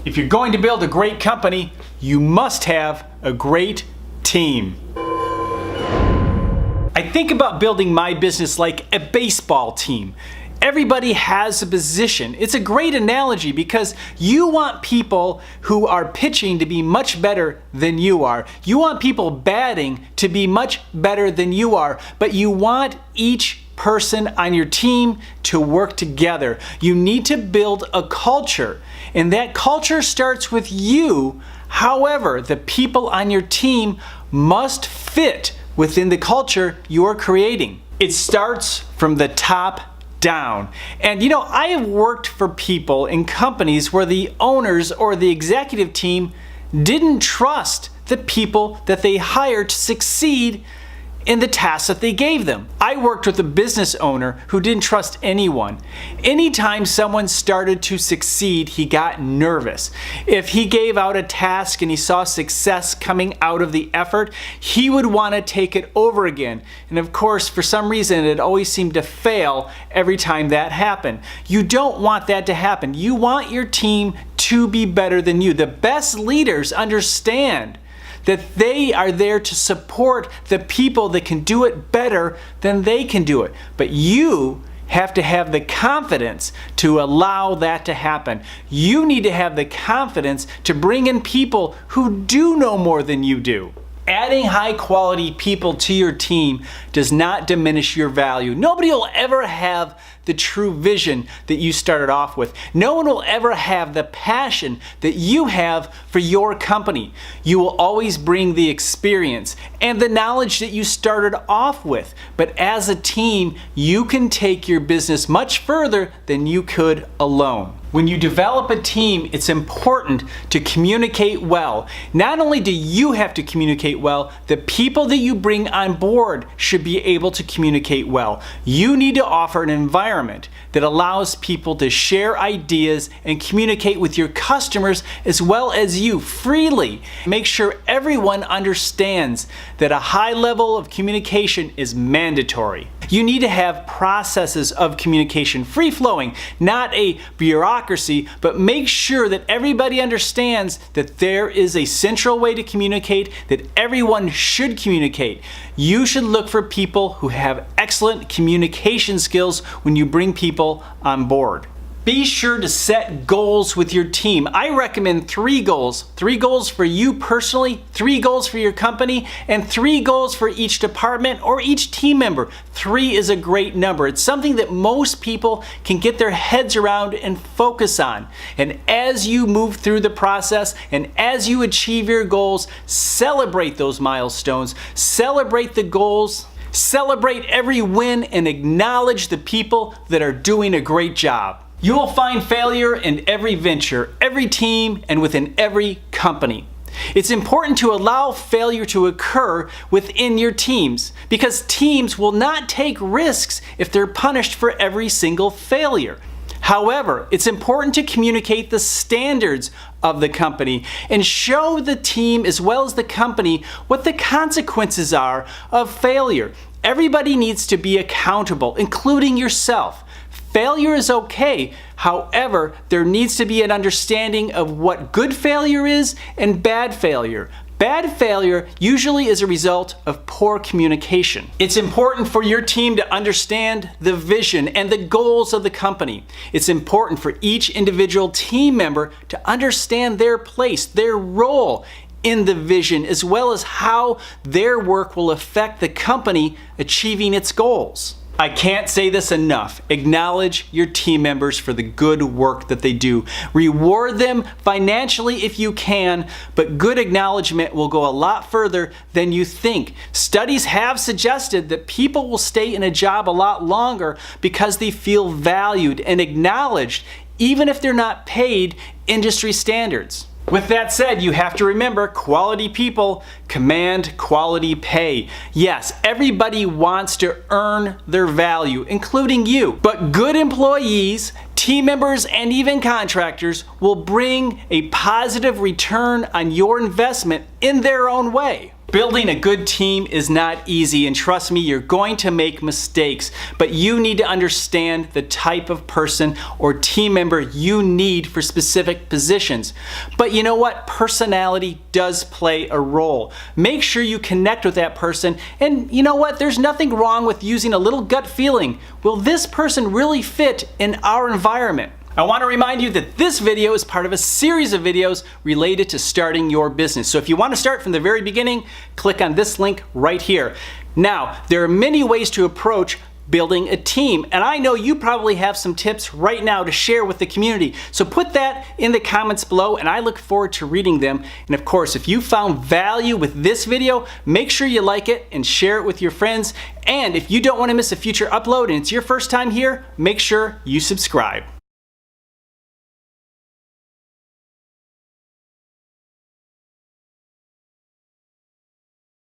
If you're going to build a great company, you must have a great team. I think about building my business like a baseball team. Everybody has a position. It's a great analogy because you want people who are pitching to be much better than you are. You want people batting to be much better than you are, but you want each person on your team to work together. You need to build a culture, and that culture starts with you. However, the people on your team must fit within the culture you're creating. It starts from the top down. And you know, I have worked for people in companies where the owners or the executive team didn't trust the people that they hired to succeed in the tasks that they gave them. I worked with a business owner who didn't trust anyone. Anytime someone started to succeed, he got nervous. If he gave out a task and he saw success coming out of the effort, he would want to take it over again. And of course, for some reason, it always seemed to fail every time that happened. You don't want that to happen. You want your team to be better than you. The best leaders understand that they are there to support the people that can do it better than they can do it. But you have to have the confidence to allow that to happen. You need to have the confidence to bring in people who do know more than you do. Adding high quality people to your team does not diminish your value. Nobody will ever have the true vision that you started off with. No one will ever have the passion that you have for your company. You will always bring the experience and the knowledge that you started off with. But as a team, you can take your business much further than you could alone. When you develop a team, it's important to communicate well. Not only do you have to communicate well, the people that you bring on board should be able to communicate well. You need to offer an environment that allows people to share ideas and communicate with your customers as well as you freely. Make sure everyone understands that a high level of communication is mandatory. You need to have processes of communication, free-flowing, not a bureaucracy, but make sure that everybody understands that there is a central way to communicate, that everyone should communicate. You should look for people who have excellent communication skills when you bring people on board. Be sure to set goals with your team. I recommend 3 goals. 3 goals for you personally, 3 goals for your company, and 3 goals for each department or each team member. 3 is a great number. It's something that most people can get their heads around and focus on. And as you move through the process and as you achieve your goals, celebrate those milestones, celebrate the goals, celebrate every win, and acknowledge the people that are doing a great job. You will find failure in every venture, every team, and within every company. It's important to allow failure to occur within your teams because teams will not take risks if they're punished for every single failure. However, it's important to communicate the standards of the company and show the team as well as the company what the consequences are of failure. Everybody needs to be accountable, including yourself. Failure is okay. However, there needs to be an understanding of what good failure is and bad failure. Bad failure usually is a result of poor communication. It's important for your team to understand the vision and the goals of the company. It's important for each individual team member to understand their place, their role in the vision, as well as how their work will affect the company achieving its goals. I can't say this enough. Acknowledge your team members for the good work that they do. Reward them financially if you can, but good acknowledgement will go a lot further than you think. Studies have suggested that people will stay in a job a lot longer because they feel valued and acknowledged, even if they're not paid industry standards. With that said, you have to remember, quality people command quality pay. Yes, everybody wants to earn their value, including you. But good employees, team members, and even contractors will bring a positive return on your investment in their own way. Building a good team is not easy, and trust me, you're going to make mistakes, but you need to understand the type of person or team member you need for specific positions. But you know what? Personality does play a role. Make sure you connect with that person, and you know what? There's nothing wrong with using a little gut feeling. Will this person really fit in our environment? I want to remind you that this video is part of a series of videos related to starting your business. So if you want to start from the very beginning, click on this link right here. Now, there are many ways to approach building a team, and I know you probably have some tips right now to share with the community. So put that in the comments below, and I look forward to reading them. And of course, if you found value with this video, make sure you like it and share it with your friends. And if you don't want to miss a future upload and it's your first time here, make sure you subscribe.